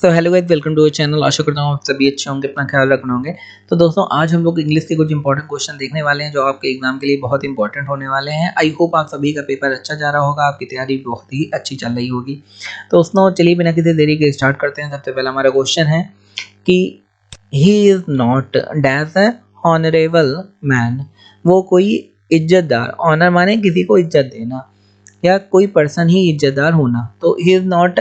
So hello guys, welcome to our channel. आशा करता हूँ आप सभी अच्छे होंगे, अपना ख्याल रखना होंगे। तो दोस्तों, आज हम लोग इंग्लिश के कुछ इंपॉर्टेंट क्वेश्चन देखने वाले हैं जो आपके एग्जाम के लिए बहुत इंपॉर्टेंट होने वाले हैं। आई होप आप सभी का पेपर अच्छा जा रहा होगा, आपकी तैयारी बहुत ही अच्छी चल रही होगी। तो दोस्तों, चलिए बिना किसी देरी के स्टार्ट करते हैं। सबसे पहला हमारा क्वेश्चन है कि he is not dash A honourable man. वो कोई इज्जतदार, ऑनर माने किसी को इज्जत देना या कोई पर्सन ही इज्जतदार होना। तो he is not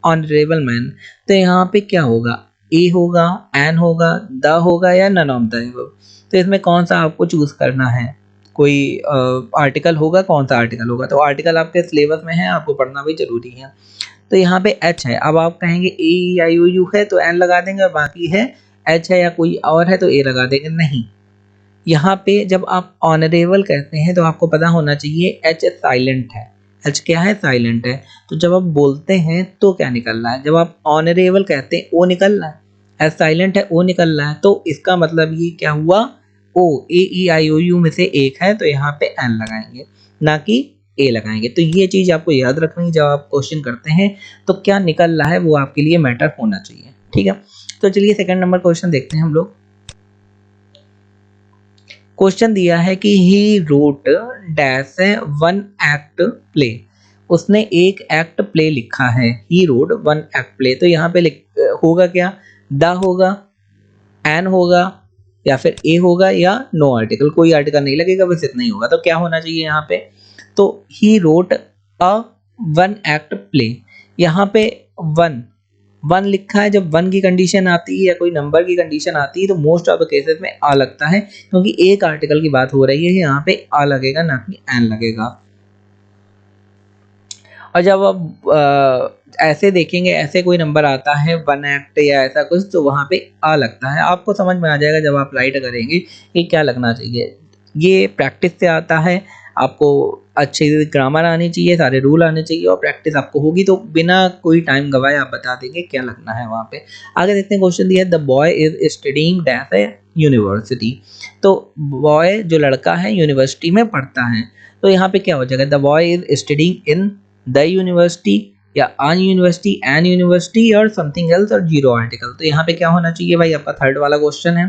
honourable man, तो यहाँ पे क्या होगा? ए होगा, एन होगा, द होगा या नन ऑफ द अबव। तो इसमें कौन सा आपको चूज करना है? कोई आर्टिकल होगा, कौन सा आर्टिकल होगा? तो आर्टिकल आपके सिलेबस में है, आपको पढ़ना भी जरूरी है। तो यहाँ पे एच है। अब आप कहेंगे ए आई ओ यू है तो एन लगा देंगे, और बाकी है एच है या कोई और है तो ए लगा देंगे। नहीं, यहाँ पे जब आप ऑनरेबल कहते हैं तो आपको पता होना चाहिए एच साइलेंट है। एच क्या है? साइलेंट है। तो जब आप बोलते हैं तो क्या निकल रहा है? जब आप ऑनरेबल कहते हैं ओ निकल रहा है। एच साइलेंट है, ओ निकल रहा है। तो इसका मतलब ये क्या हुआ? ओ, ए ई आई ओ यू में से एक है, तो यहाँ पे एन लगाएंगे, ना कि ए लगाएंगे। तो ये चीज आपको याद रखनी, जब आप क्वेश्चन करते हैं तो क्या निकल रहा है वो आपके लिए मैटर होना चाहिए। ठीक है, तो चलिए सेकंड नंबर क्वेश्चन देखते हैं हम लोग। क्वेश्चन दिया है कि he wrote dash one act play. उसने एक एक्ट प्ले लिखा है। He wrote one act play, तो यहाँ पे होगा क्या? द होगा, एन होगा, या फिर ए होगा, या नो आर्टिकल। कोई आर्टिकल नहीं लगेगा, बस इतना ही होगा। तो क्या होना चाहिए यहाँ पे? तो he wrote a one act play. यहाँ पे वन वन लिखा है। जब वन की कंडीशन आती है या कोई नंबर की कंडीशन आती है तो मोस्ट ऑफ द केसेस में आ लगता है, क्योंकि एक आर्टिकल की बात हो रही है, यहाँ पे आ लगेगा, ना कि एन लगेगा। और जब आप ऐसे देखेंगे, ऐसे कोई नंबर आता है वन एक्ट या ऐसा कुछ, तो वहाँ पे आ लगता है। आपको समझ में आ जाएगा जब आप राइट करेंगे कि क्या लगना चाहिए। ये प्रैक्टिस से आता है। आपको अच्छे से ग्रामर आनी चाहिए, सारे रूल आने चाहिए, और प्रैक्टिस आपको होगी तो बिना कोई टाइम गवाए आप बता देंगे क्या लगना है वहाँ पे। आगे देखते हैं, क्वेश्चन दिया है the boy is studying dash A university. तो बॉय जो लड़का है यूनिवर्सिटी में पढ़ता है। तो यहाँ पे क्या हो जाएगा? The boy is studying in the university, या अन यूनिवर्सिटी, एन यूनिवर्सिटी, और समथिंग एल्स, और जीरो आर्टिकल। तो यहाँ पे क्या होना चाहिए भाई? आपका थर्ड वाला क्वेश्चन है।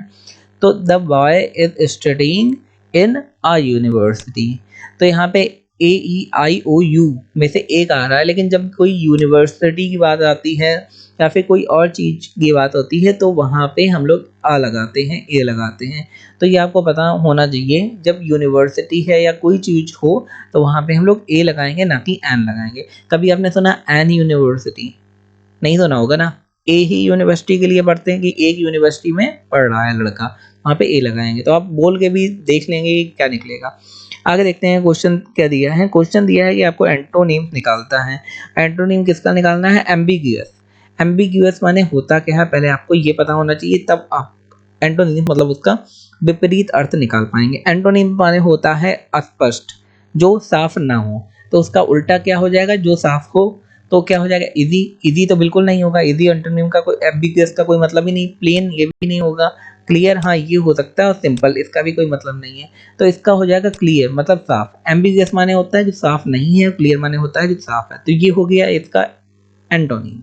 तो the boy is studying in a university, तो यहाँ पे ए ई आई ओ यू में से एक आ रहा है। लेकिन जब कोई यूनिवर्सिटी की बात आती है या फिर कोई और चीज की बात होती है तो वहाँ पे हम लोग आ लगाते हैं, ए लगाते हैं। तो ये आपको पता होना चाहिए, जब यूनिवर्सिटी है या कोई चीज हो तो वहाँ पे हम लोग ए लगाएंगे, ना कि एन लगाएंगे। कभी आपने सुना एन यूनिवर्सिटी? नहीं सुना होगा ना। ए ही यूनिवर्सिटी के लिए पढ़ते हैं कि एक यूनिवर्सिटी में पढ़ रहा है लड़का, वहाँ पे ए लगाएंगे। तो आप बोल के भी देख लेंगे कि क्या निकलेगा। आगे देखते हैं क्वेश्चन क्या दिया है। क्वेश्चन दिया है कि आपको एंटोनिम निकालता है। एंटोनिम किसका निकालना है? एम्बिग्यूअस। एम्बिग्यूअस माने होता क्या है, पहले आपको ये पता होना चाहिए, तब आप एंटोनिम मतलब उसका विपरीत अर्थ निकाल पाएंगे। एंटोनिम माने होता है अस्पष्ट, जो साफ ना हो। तो उसका उल्टा क्या हो जाएगा? जो साफ हो। तो क्या हो जाएगा? इजी। इजी तो बिल्कुल नहीं होगा। इजी एंटोनिम का कोई, एम्बिगुअस का कोई मतलब ही नहीं। प्लेन ये भी नहीं होगा। क्लियर, हाँ ये हो सकता है, और सिंपल इसका भी कोई मतलब नहीं है। तो इसका हो जाएगा क्लियर, मतलब साफ। एम्बिगुअस माने होता है जो साफ नहीं है, क्लियर माने होता है जो साफ है। तो ये हो गया इसका एंटोनिम।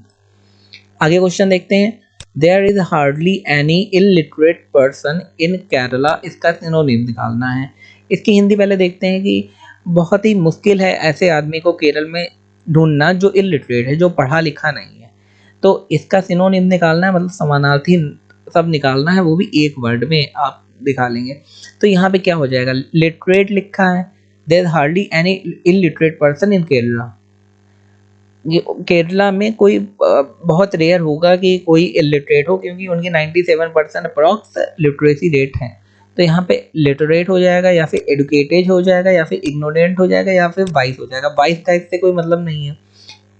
आगे क्वेश्चन देखते हैं। There is hardly any illiterate person in Kerala. इसका सिनोनिम निकालना है। इसकी हिंदी पहले देखते हैं कि बहुत ही मुश्किल है ऐसे आदमी को केरल में ढूंढना जो इलिटरेट है, जो पढ़ा लिखा नहीं है। तो इसका सिनोनिम निकालना है, मतलब समानार्थी सब निकालना है, वो भी एक वर्ड में आप दिखा लेंगे। तो यहाँ पे क्या हो जाएगा? लिटरेट लिखा है। There is hardly any illiterate person in Kerala. Kerala में कोई बहुत रेयर होगा कि कोई इलिटरेट हो, क्योंकि उनकी 97% अप्रॉक्स लिटरेसी रेट है। तो यहाँ पे लिटरेट हो जाएगा, या फिर एडुकेटेड हो जाएगा, या फिर इग्नोरेंट हो जाएगा, या फिर वाइस हो जाएगा। वाइस का इससे कोई मतलब नहीं है।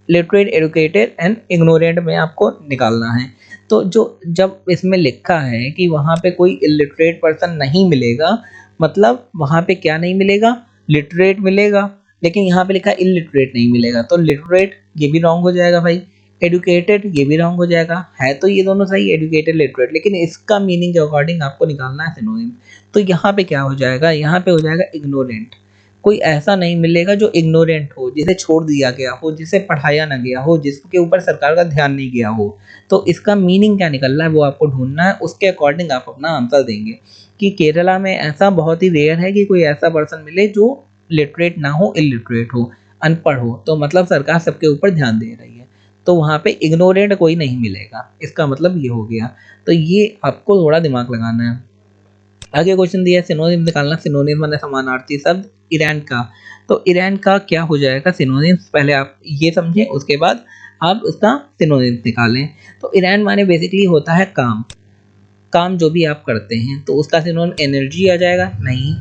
लिटरेट, एडुकेटेड एंड इग्नोरेंट में आपको निकालना है। तो जो जब इसमें लिखा है कि वहाँ पे कोई इलिटरेट पर्सन नहीं मिलेगा, मतलब वहाँ पे क्या नहीं मिलेगा? लिटरेट मिलेगा। लेकिन यहाँ पे लिखा इलिटरेट नहीं मिलेगा, तो लिटरेट ये भी रॉन्ग हो जाएगा भाई। एडुकेटेड ये भी रॉन्ग हो जाएगा। है तो ये दोनों सही, एडुकेटेड, लिटरेट, लेकिन इसका मीनिंग के अकॉर्डिंग आपको निकालना है सिनोनिम। तो यहाँ पे क्या हो जाएगा? यहाँ पे हो जाएगा इग्नोरेंट। कोई ऐसा नहीं मिलेगा जो इग्नोरेंट हो, जिसे छोड़ दिया गया हो, जिसे पढ़ाया ना गया हो, जिसके ऊपर सरकार का ध्यान नहीं गया हो। तो इसका मीनिंग क्या निकल रहा है वो आपको ढूँढना है, उसके अकॉर्डिंग आप अपना आंसर देंगे कि केरला में ऐसा बहुत ही रेयर है कि कोई ऐसा पर्सन मिले जो लिटरेट ना हो, इलिटरेट हो, अनपढ़ हो, तो मतलब सरकार सबके ऊपर ध्यान दे रही है। तो वहाँ पे इग्नोरेंट कोई नहीं मिलेगा, इसका मतलब ये हो गया। तो ये आपको थोड़ा दिमाग लगाना है। आगे क्वेश्चन दिया है सिनोनिम निकालना। सिनोनिम माने समानार्थी शब्द। ईरान का, तो ईरान का क्या हो जाएगा सिनोनिम्स, पहले आप ये समझें उसके बाद आप उसका सिनोनिम्स निकालें। तो ईरान माने बेसिकली होता है काम, काम जो भी आप करते हैं, तो उसका सिनोनिम एनर्जी आ जाएगा, नहीं।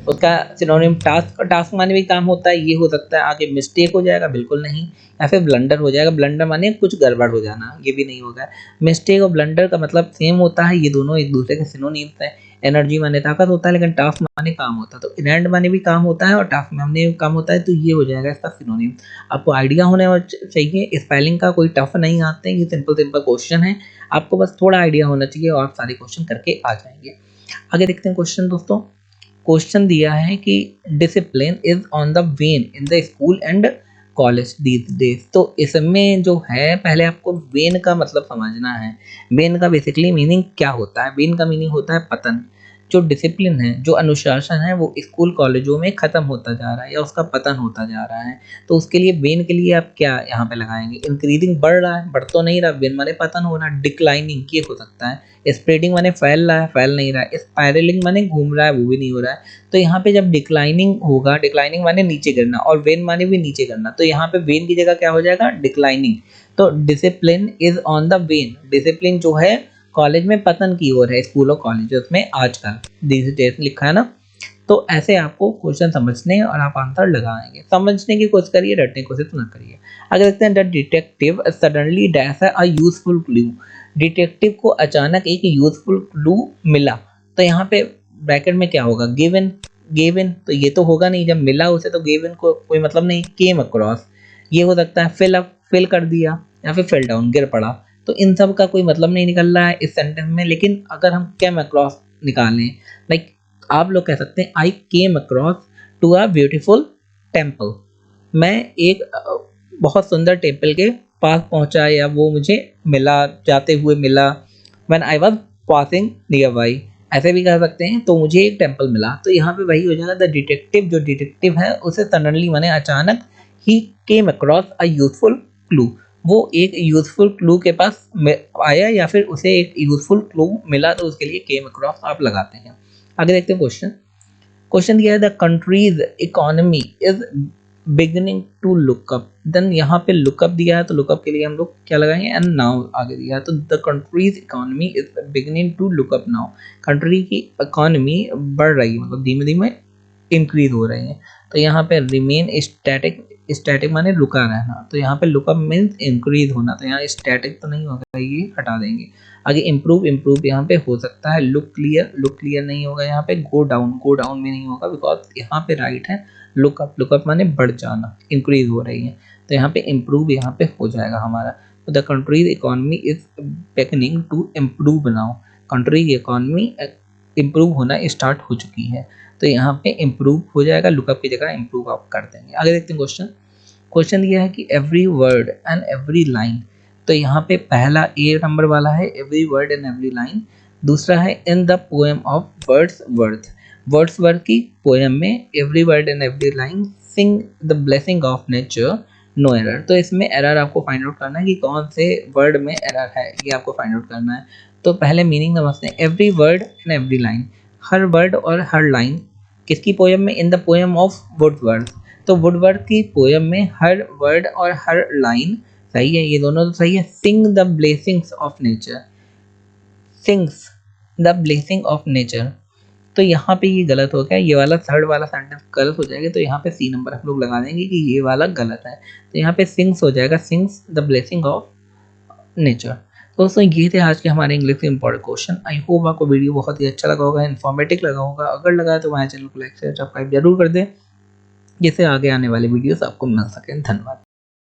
उसका सिनोनिम टास्क, टास्क माने भी काम होता है, ये हो सकता है। आगे मिस्टेक हो जाएगा, बिल्कुल नहीं। या फिर ब्लंडर हो जाएगा, ब्लंडर माने कुछ गड़बड़ हो जाना, ये भी नहीं होगा। मिस्टेक और ब्लंडर का मतलब सेम होता है, ये दोनों एक दूसरे के सिनोनिम्स हैं। एनर्जी माने ताकत होता है, लेकिन टास्क माने काम होता है। तो इवेंट माने भी काम होता है और टास्क माने भी काम होता है, तो ये हो जाएगा इसका सिनोनिम। आपको आइडिया होने चाहिए, स्पेलिंग का कोई टफ नहीं आते हैं, ये सिंपल सिंपल क्वेश्चन है, आपको बस थोड़ा आइडिया होना चाहिए और आप सारे क्वेश्चन करके आ जाएंगे। आगे देखते हैं क्वेश्चन दोस्तों। क्वेश्चन दिया है कि discipline is on the when in the school and college these days. तो इसमें जो है पहले आपको वेन का मतलब समझना है। वेन का बेसिकली मीनिंग क्या होता है? वेन का मीनिंग होता है पतन। जो डिसिप्लिन है, जो अनुशासन है, वो स्कूल कॉलेजों में खत्म होता जा रहा है या उसका पतन होता जा रहा है। तो उसके लिए वेन के लिए आप क्या यहाँ पे लगाएंगे? इंक्रीजिंग बढ़ रहा है, बढ़ तो नहीं रहा। वेन माने पतन हो रहा है। डिक्लाइनिंग ये हो सकता है। स्प्रेडिंग माने फैल रहा है, फैल नहीं रहा है। स्पायरलिंग माने घूम रहा है, वो भी नहीं हो रहा है। तो यहाँ पे जब डिक्लाइनिंग होगा, डिक्लाइनिंग माने नीचे गिरना, और वेन माने भी नीचे गिरना, तो यहाँ पे वेन की जगह क्या हो जाएगा? डिक्लाइनिंग। तो discipline is on the when, discipline जो है कॉलेज में पतन की ओर है, स्कूल और कॉलेज में आजकल दिस डेज लिखा है ना। तो ऐसे आपको क्वेश्चन समझने और आप आंसर लगाएंगे। समझने की कोशिश करिए, रटने की कोशिश न करिए। आगे देखते हैं the detective suddenly dash a useful clue. Detective को अचानक एक यूजफुल क्लू मिला, तो यहाँ पे ब्रैकेट में क्या होगा? गिवन। गिवन तो ये तो होगा नहीं, जब मिला उसे तो गिवन को कोई मतलब नहीं। केम अक्रॉस ये हो सकता है, फिल अप फिल कर दिया, या फिर फिल डाउन गिर पड़ा। तो इन सब का कोई मतलब नहीं निकल रहा है इस सेंटेंस में। लेकिन अगर हम केम अक्रॉस निकालें, लाइक आप लोग कह सकते हैं I came across to a beautiful temple. मैं एक बहुत सुंदर टेम्पल के पास पहुंचा, या वो मुझे मिला, जाते हुए मिला। When I was passing near by, ऐसे भी कह सकते हैं। तो मुझे एक टेम्पल मिला, तो यहाँ पे वही हो जाएगा द डिटेक्टिव। जो डिटेक्टिव है उसे सडनली माने अचानक, he came across a useful clue, वो एक यूजफुल क्लू के पास आया, या फिर उसे एक यूजफुल क्लू मिला, तो उसके लिए केम अक्रॉस आप लगाते हैं। आगे देखते हैं क्वेश्चन। क्वेश्चन दिया है the country's economy is beginning to look up. Then यहाँ पे लुकअप दिया है, तो लुकअप के लिए हम लोग क्या लगाएंगे? एंड नाउ आगे दिया है, तो the country's economy is beginning to look up now. Country की इकोनॉमी बढ़ रही है, मतलब धीमे धीमे इंक्रीज हो रही है। तो यहाँ पे रिमेन स्टैटिक, स्टैटिक माने रुका रहना, तो यहाँ पे लुकअप मीन्स इंक्रीज होना, तो यहाँ स्टैटिक तो नहीं होगा, ये हटा देंगे। आगे इम्प्रूव, इम्प्रूव यहाँ पे हो सकता है। लुक क्लियर, लुक क्लियर नहीं होगा यहाँ पे। गो डाउन, गो डाउन भी नहीं होगा, बिकॉज यहाँ पे राइट है। लुकअप, लुकअप माने बढ़ जाना, इंक्रीज हो रही है, तो यहाँ पे इम्प्रूव यहाँ पे हो जाएगा हमारा। तो the country's economy is beginning to improve now. Country की इकोनॉमी इम्प्रूव होना स्टार्ट हो चुकी है, तो यहाँ पे इम्प्रूव हो जाएगा। लुकअप की जगह इम्प्रूव आप कर देंगे। आगे देखते हैं क्वेश्चन। क्वेश्चन दिया है कि every word and every line. तो यहाँ पे पहला ए नंबर वाला है every word and every line. दूसरा है in the poem of Wordsworth. Wordsworth की पोएम में every word and every line sing the blessing of nature no error. तो इसमें एरर आपको फाइंड आउट करना है कि कौन से वर्ड में एरर है, ये आपको फाइंड आउट करना है। तो पहले मीनिंग समझते हैं। Every word and every line, her word और हर लाइन किसकी पोएम में? इन द पोएम ऑफ वुडवर्थ। तो वुडवर्थ की पोएम में हर वर्ड और हर लाइन सही है, ये दोनों तो सही है। Sing the blessings of nature, sings the blessing of nature, तो यहाँ पे ये गलत हो गया, ये वाला थर्ड वाला सेंटेंस गलत हो जाएगा, तो यहाँ पे सी नंबर हम लोग लगा देंगे कि ये वाला गलत है। तो यहाँ पे सिंग्स हो जाएगा, sings the blessing of nature. तो दोस्तों ये थे आज के हमारे इंग्लिश के इंपॉर्टेंट क्वेश्चन। आई होप आपको वीडियो बहुत ही अच्छा लगा होगा, इन्फॉर्मेटिव लगा होगा। अगर लगा तो हमारे चैनल को लाइक शेयर सब्सक्राइब जरूर कर दें, जिससे आगे आने वाले वीडियोस आपको मिल सकें। धन्यवाद।